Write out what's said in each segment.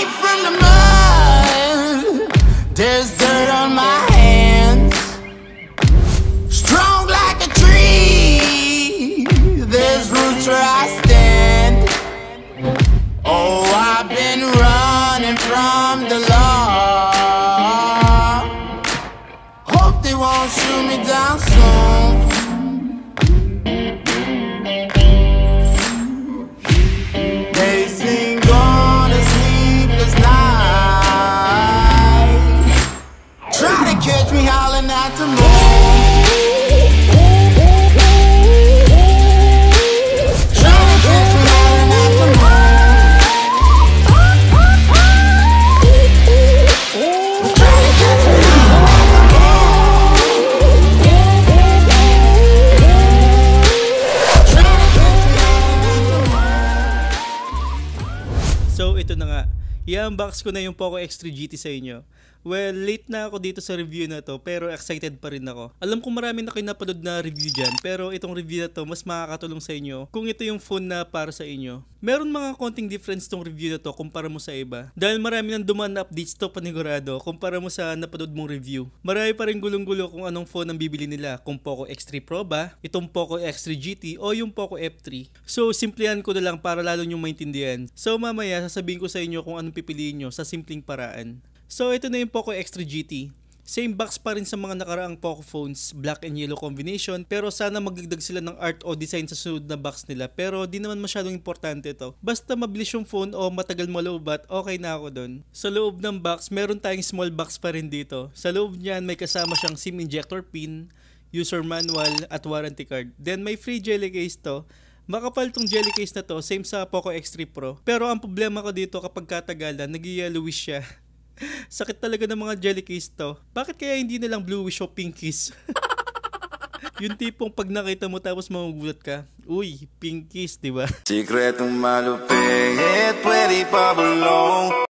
deep from the mud. There's dirt on my hands. Strong like a tree. There's roots where I stand. Oh, I've been running from the law. Hope they won't shoot me down soon. They sing on a sleepless night. Try to catch me howling at the moon. So ito na nga, i-unbox ko na yung Poco X3 GT sa inyo. Well, late na ako dito sa review na to pero excited pa rin ako. Alam ko marami na kayo napanood na review dyan pero itong review na to mas makakatulong sa inyo kung ito yung phone na para sa inyo. Meron mga konting difference tong review na to kumpara mo sa iba. Dahil marami nang dumaan na updates to panigurado kumpara mo sa napanood mong review. Marami pa rin gulong-gulo kung anong phone ang bibili nila. Kung Poco X3 Pro ba, itong Poco X3 GT o yung Poco F3. So simplihan ko na lang para lalo nyong maintindihan. So mamaya sasabihin ko sa inyo kung anong pipiliin nyo sa simpleng paraan. So ito na yung Poco X3 GT. Same box pa rin sa mga nakaraang Poco phones, black and yellow combination, pero sana magdagdag sila ng art o design sa sunod na box nila, pero di naman masyadong importante ito. Basta mabilis yung phone o matagal maloobat, okay na ako dun. Sa loob ng box, meron tayong small box pa rin dito. Sa loob niyan may kasama siyang SIM injector pin, user manual at warranty card. Then may free jelly case to. Makapal tong jelly case na to, same sa Poco X3 Pro. Pero ang problema ko dito kapag katagalan, nag-yellowish siya. Sakit talaga ng mga jelly case to. Bakit kaya hindi na lang bluish o pinkies? Yung tipong pag nakita mo tapos magugulat ka, uy, pinkies, diba? Sikretong malupit, pwede pa bulong.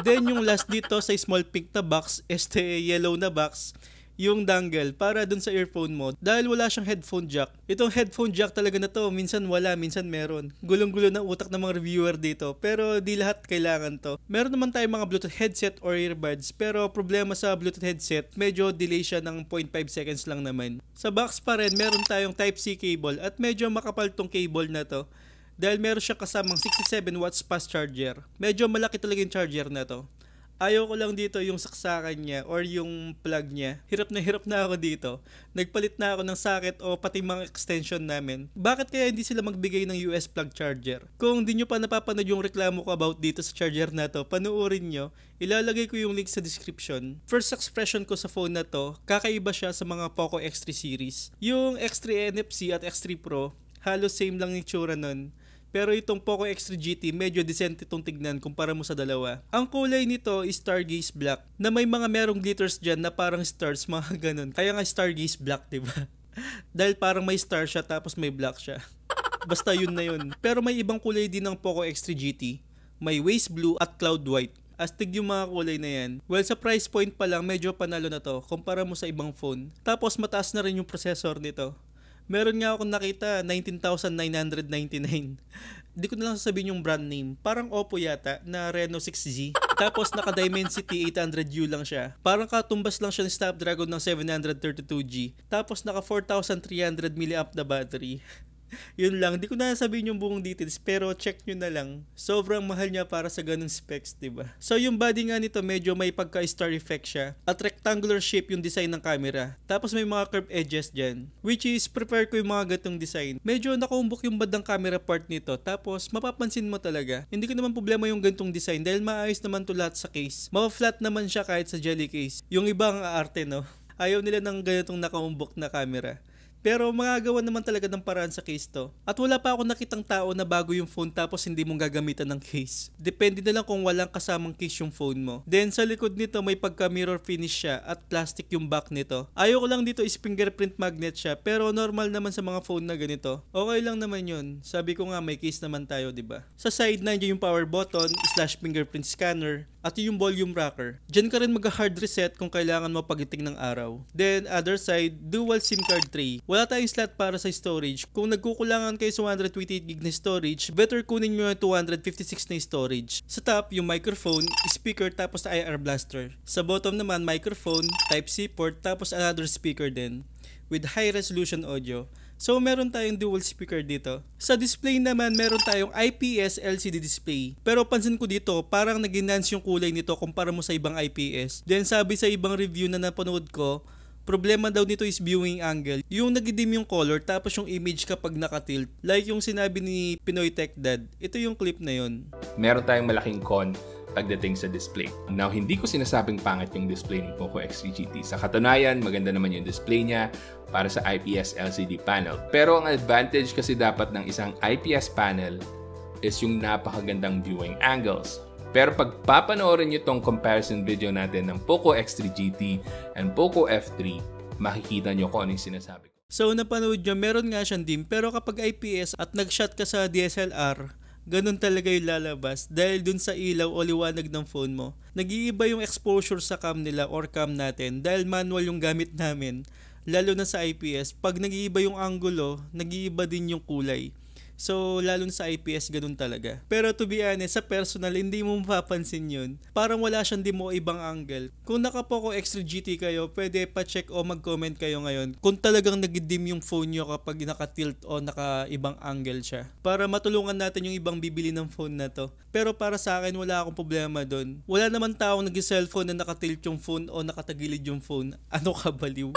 Then yung last dito sa small pink na box, yellow na box, yung dongle para dun sa earphone mo dahil wala siyang headphone jack. Itong headphone jack talaga na to, minsan wala, minsan meron. Gulong-gulo ng utak ng mga reviewer dito pero di lahat kailangan to. Meron naman tayong mga Bluetooth headset or earbuds pero problema sa Bluetooth headset, medyo delay siya ng 0.5 seconds lang naman. Sa box pa rin meron tayong Type-C cable at medyo makapal tong cable na to dahil meron siya kasamang 67 watts fast charger. Medyo malaki talaga yung charger na to. Ayaw ko lang dito yung saksakan niya or yung plug niya. Hirap na ako dito. Nagpalit na ako ng socket o pati mga extension namin. Bakit kaya hindi sila magbigay ng US plug charger? Kung di nyo pa napapanood yung reklamo ko about dito sa charger na to, panuorin nyo. Ilalagay ko yung link sa description. First expression ko sa phone na to, kakaiba siya sa mga Poco X3 series. Yung X3 NFC at X3 Pro, halos same lang yung tsura nun. Pero itong Poco X3 GT medyo decente itong tignan kumpara mo sa dalawa. Ang kulay nito is Stargaze Black na may mga merong glitters dyan na parang stars, mga ganun. Kaya nga Stargaze Black, diba? Dahil parang may star siya tapos may black siya. Basta yun na yun. Pero may ibang kulay din ng Poco X3 GT. May Waste Blue at Cloud White. Astig yung mga kulay na yan. Well, sa price point pa lang medyo panalo na to kumpara mo sa ibang phone. Tapos mataas na rin yung processor nito. Meron nga akong nakita, 19,999. Di ko na lang sasabihin yung brand name. Parang Oppo yata, na Reno 6Z. Tapos naka Dimensity 800U lang siya. Parang katumbas lang siya ng Snapdragon ng 732G. Tapos naka 4,300 mAh na battery. Yun lang, di ko na sabihin yung buong details pero check nyo na lang. Sobrang mahal niya para sa ganung specs, diba? So yung body nga nito medyo may pagka-star effect siya at rectangular shape yung design ng camera. Tapos may mga curved edges dyan, which is prefer ko yung mga gatong design. Medyo nakaumbok yung bandang camera part nito tapos mapapansin mo talaga. Hindi ko naman problema yung gantong design dahil maayos naman to lahat sa case. Mapa-flat naman siya kahit sa jelly case. Yung ibang arte, no? Ayaw nila ng ganitong nakaumbok na camera. Pero magagawa naman talaga ng paraan sa case to. At wala pa ako nakitang tao na bago yung phone tapos hindi mong gagamitan ng case. Depende na lang kung walang kasamang case yung phone mo. Then sa likod nito may pagka mirror finish siya at plastic yung back nito. Ayaw ko lang dito is fingerprint magnet siya pero normal naman sa mga phone na ganito. Okay lang naman yun. Sabi ko nga may case naman tayo, diba? Sa side na yung power button, /fingerprint scanner. at yung volume rocker. Diyan ka rin mag-hard reset kung kailangan mo pagiting ng araw. Then other side, dual SIM card tray. Wala tayong slot para sa storage. Kung nagkukulangan kayo sa 128GB na storage, better kunin nyo yung 256 na storage. Sa top, yung microphone, speaker tapos IR blaster. Sa bottom naman, microphone, Type-C port tapos another speaker din with high resolution audio. So meron tayong dual speaker dito. Sa display naman meron tayong IPS LCD display. Pero pansin ko dito parang nag-enhance yung kulay nito kumpara mo sa ibang IPS. Then sabi sa ibang review na napanood ko, problema daw nito is viewing angle. Yung nag-dim yung color tapos yung image kapag nakatilt. Like yung sinabi ni Pinoy Tech Dad. Ito yung clip na yun. Meron tayong malaking con pagdating sa display. Now, hindi ko sinasabing pangit yung display ng Poco X3 GT. Sa katunayan, maganda naman yung display niya para sa IPS LCD panel. Pero ang advantage kasi dapat ng isang IPS panel is yung napakagandang viewing angles. Pero pag papanoorin nyo tong comparison video natin ng Poco X3 GT and Poco F3, makikita nyo kung ano yung sinasabi ko. So, napanood nyo, meron nga siyang dim. Pero kapag IPS at nag-shot ka sa DSLR, ganun talaga yung lalabas dahil dun sa ilaw o liwanag ng phone mo. Nag-iiba yung exposure sa cam nila or cam natin dahil manual yung gamit namin, lalo na sa IPS. Pag nag-iiba yung angulo, nag-iiba din yung kulay. So, lalo na sa IPS, ganun talaga. Pero to be honest, sa personal, hindi mo mapapansin yun. Parang wala siyang dim o ibang angle. Kung naka-Poco X3 GT kayo, pwede pa-check o mag-comment kayo ngayon kung talagang nag-dim yung phone nyo kapag naka-tilt o naka-ibang angle siya. Para matulungan natin yung ibang bibili ng phone na to. Pero para sa akin, wala akong problema doon. Wala naman taong nag-cellphone na nakatilt yung phone o nakatagilid yung phone. Ano ka, baliw?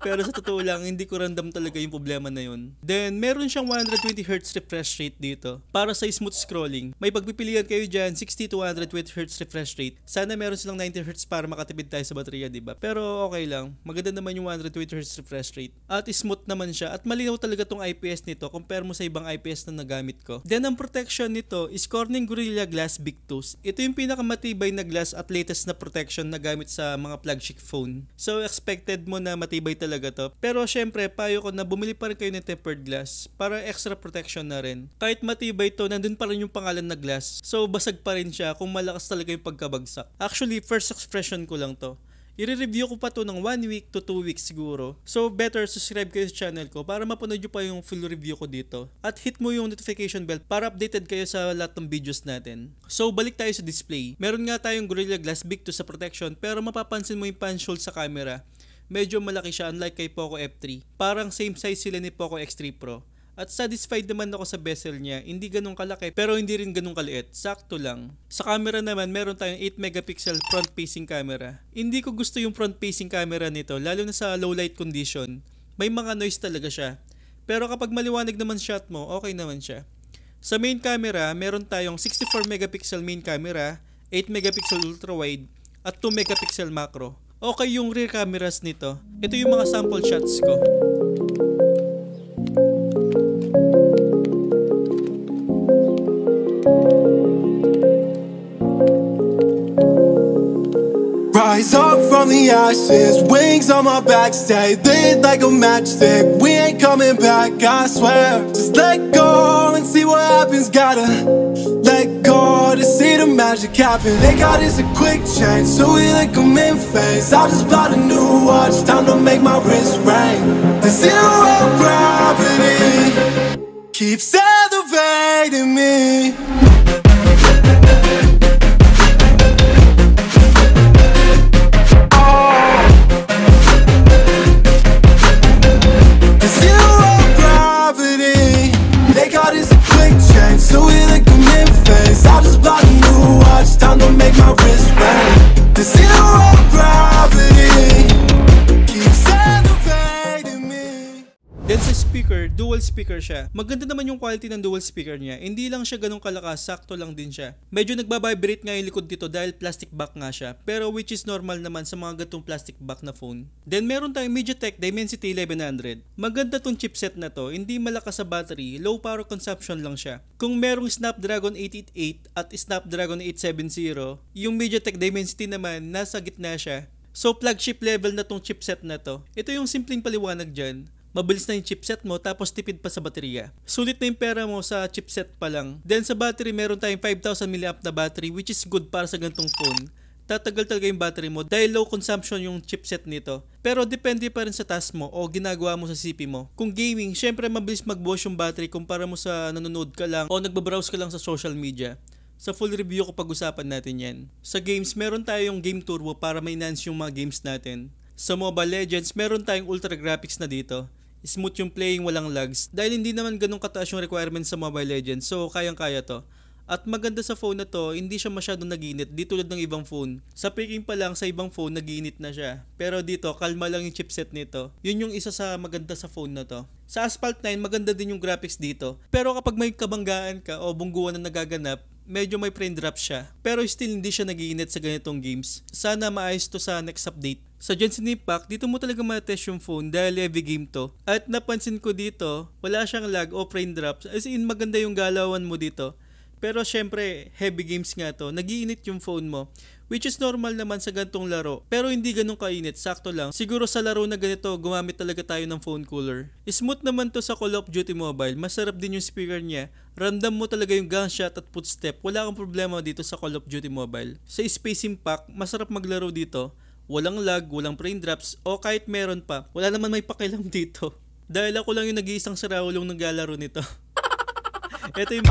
Pero sa totoo lang, hindi ko random talaga yung problema na yun. Then, meron siyang 120Hz refresh rate dito para sa smooth scrolling. May pagpipilian kayo dyan, 60 to 120Hz refresh rate. Sana meron silang 90Hz para makatipid tayo sa baterya, diba? Pero okay lang. Maganda naman yung 120Hz refresh rate. At smooth naman siya. At malinaw talaga tong IPS nito compare mo sa ibang IPS na nagamit ko. Then, ang protection nito is Corning Gorilla Glass Big Tooth. Ito yung pinakamatibay na glass at latest na protection na gamit sa mga flagship phone. So, expected mo na matibay talaga to. Pero syempre, payo ko na bumili pa rin kayo ng tempered glass para extra protection na rin. Kahit matibay to, nandun pa rin yung pangalan na glass. So, basag pa rin siya kung malakas talaga yung pagkabagsak. Actually, first expression ko lang to. I-review ko pa to ng 1 week to 2 weeks siguro. So, better subscribe kayo sa channel ko para mapanood nyo pa yung full review ko dito. At hit mo yung notification bell para updated kayo sa lahat ng videos natin. So, balik tayo sa display. Meron nga tayong Gorilla Glass Big 2 sa protection pero mapapansin mo yung punch hole sa camera. Medyo malaki siya unlike kay Poco F3. Parang same size sila ni Poco X3 Pro. At satisfied naman ako sa bezel niya. Hindi ganun kalaki pero hindi rin ganun kaliit. Sakto lang. Sa camera naman meron tayong 8 megapixel front facing camera. Hindi ko gusto yung front facing camera nito lalo na sa low light condition. May mga noise talaga siya. Pero kapag maliwanag naman shot mo, okay naman siya. Sa main camera, meron tayong 64 megapixel main camera, 8 megapixel ultra wide at 2 megapixel macro. Okay yung rear cameras nito. Ito yung mga sample shots ko. Rise up from the ashes, wings on my back, stay lit like a matchstick. We ain't coming back, I swear. Just let go and see what happens. Gotta let go to see the magic happen. They got us a quick change, so we like them in phase. I just bought a new watch, time to make my wrist ring. The zero gravity keeps elevating me. So we like them in phase. I just bought a new watch, time to make my wrist ring. The zero gravity keeps elevating me. Then sa speaker, dual speaker siya. Maganda naman yung quality ng dual speaker niya. Hindi lang siya ganun kalakas, sakto lang din siya. Medyo nagbabibrate nga yung likod dito dahil plastic back nga siya. Pero which is normal naman sa mga gatong plastic back na phone. Then meron tayong MediaTek Dimensity 1100. Maganda tong chipset na to, hindi malakas sa battery, low power consumption lang siya. Kung merong Snapdragon 888 at Snapdragon 870, yung MediaTek Dimensity naman nasa gitna siya. So flagship level na tong chipset na to. Ito yung simpleng paliwanag dyan. Mabilis na yung chipset mo tapos tipid pa sa baterya. Sulit na yung pera mo sa chipset pa lang. Then sa battery, meron tayong 5,000 mAh na battery which is good para sa gantong phone. Tatagal talaga yung battery mo dahil low consumption yung chipset nito. Pero depende pa rin sa task mo o ginagawa mo sa CP mo. Kung gaming, syempre mabilis mag-wash yung battery kumpara mo sa nanonood ka lang o nagbabrowse ka lang sa social media. Sa full review ko pag-usapan natin yan. Sa games, meron tayong Game Turbo para ma-enhance yung mga games natin. Sa Mobile Legends, meron tayong ultra graphics na dito. Smooth yung playing, walang lags. Dahil hindi naman ganun kataas yung requirements sa Mobile Legends, so kayang-kaya to. At maganda sa phone na to, hindi siya masyadong nag-iinit, di tulad ng ibang phone. Sa picking pa lang, sa ibang phone, nag-iinit na siya. Pero dito, kalma lang yung chipset nito. Yun yung isa sa maganda sa phone na to. Sa Asphalt 9, maganda din yung graphics dito. Pero kapag may kabanggaan ka o bungguan na nagaganap, medyo may frame drop siya. Pero still hindi siya nag-iinit sa ganitong games. Sana maayos to sa next update. Sa Genshin Impact, dito mo talaga matest yung phone dahil heavy game to. At napansin ko dito, wala siyang lag o frame drops. As in, maganda yung galawan mo dito. Pero syempre, heavy games nga to, nag-iinit yung phone mo. Which is normal naman sa ganitong laro. Pero hindi ganun kainit, sakto lang. Siguro sa laro na ganito, gumamit talaga tayo ng phone cooler. Smooth naman to sa Call of Duty Mobile. Masarap din yung speaker niya. Ramdam mo talaga yung gunshot at footstep. Wala kang problema dito sa Call of Duty Mobile. Sa Space Impact, masarap maglaro dito. Walang lag, walang frame drops, o kahit meron pa, wala naman may pakialam dito. Dahil ako lang yung nag-iisang sarawalong naglalaro nito. Ito yung...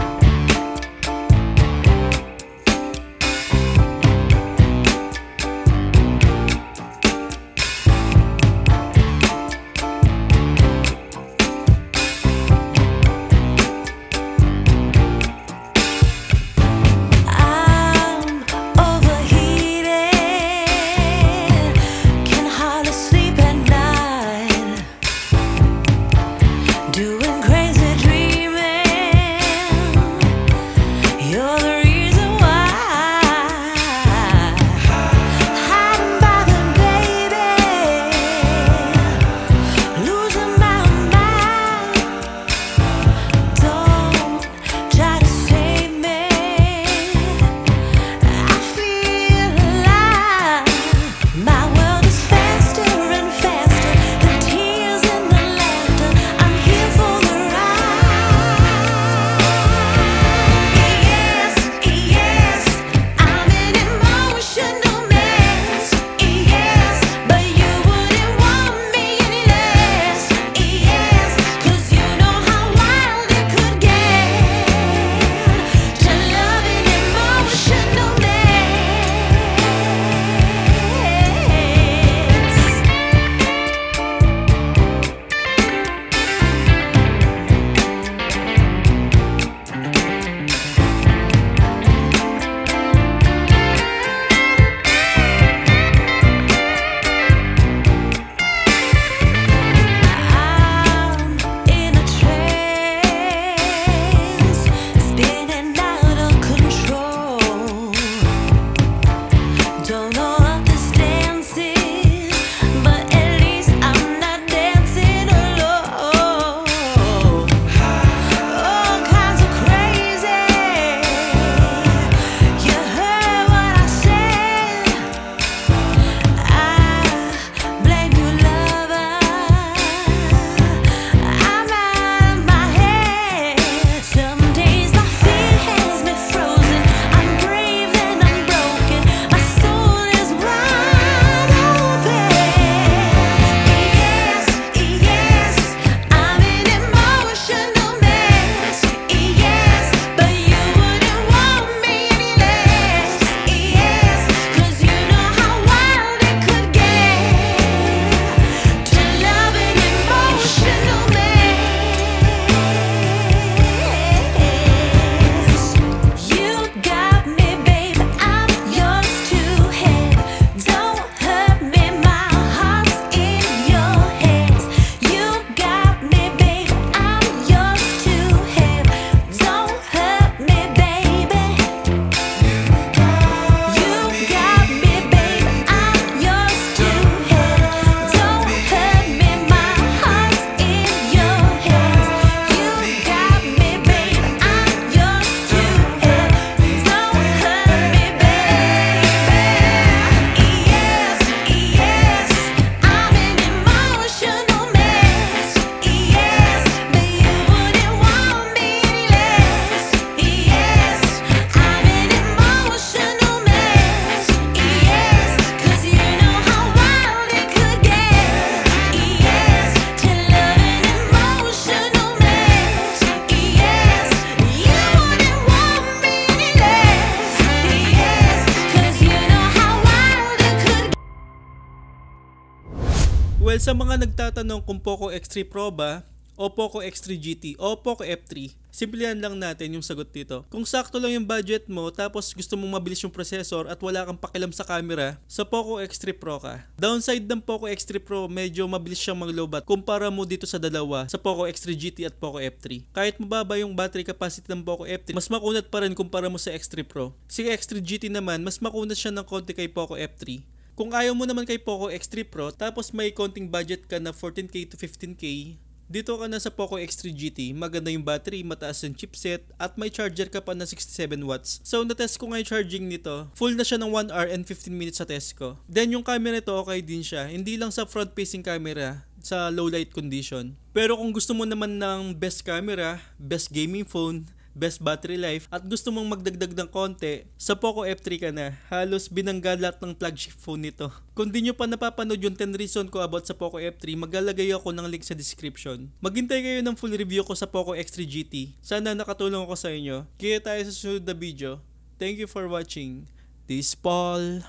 Well, sa mga nagtatanong kung Poco X3 Pro ba o Poco X3 GT o Poco F3, simplihan lang natin yung sagot dito. Kung sakto lang yung budget mo tapos gusto mong mabilis yung processor at wala kang pakialam sa camera, sa Poco X3 Pro ka. Downside ng Poco X3 Pro, medyo mabilis siyang mag-lowbat kumpara mo dito sa dalawa, sa Poco X3 GT at Poco F3. Kahit mababa yung battery capacity ng Poco F3, mas makunat pa rin kumpara mo sa X3 Pro. Si X3 GT naman, mas makunat siya ng konti kay Poco F3. Kung ayaw mo naman kay Poco X3 Pro tapos may konting budget ka na 14K to 15K, dito ka na sa Poco X3 GT, maganda yung battery, mataas yung chipset, at may charger ka pa na 67 watts. So na-test ko nga yung charging nito, full na siya ng 1 hour and 15 minutes sa test ko. Then yung camera nito okay din siya, hindi lang sa front facing camera, sa low light condition. Pero kung gusto mo naman ng best camera, best gaming phone, best battery life, at gusto mong magdagdag ng konti, sa Poco F3 ka na. Halos binangga lahat ng flagship phone nito. Kung di nyo pa napapanood yung 10 reason ko about sa Poco F3, maglalagay ako ng link sa description. Maghintay kayo ng full review ko sa Poco X3 GT. Sana nakatulong ako sa inyo. Kaya tayo sa susunod na video. Thank you for watching. This Paul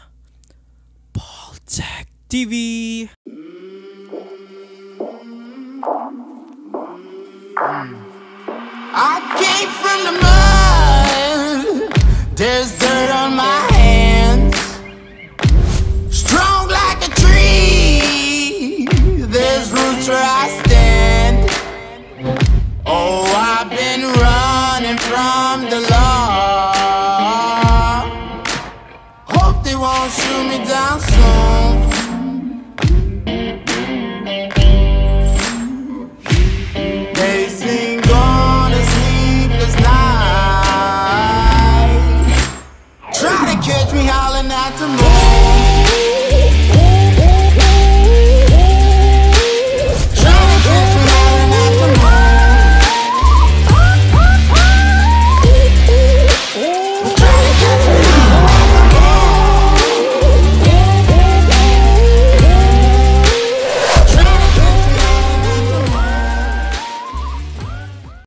Tech TV. I came from the mud, there's dirt on my hands. Strong like a tree, there's roots where I stand. Oh, I've been running from the law. Hope they won't shoot me down.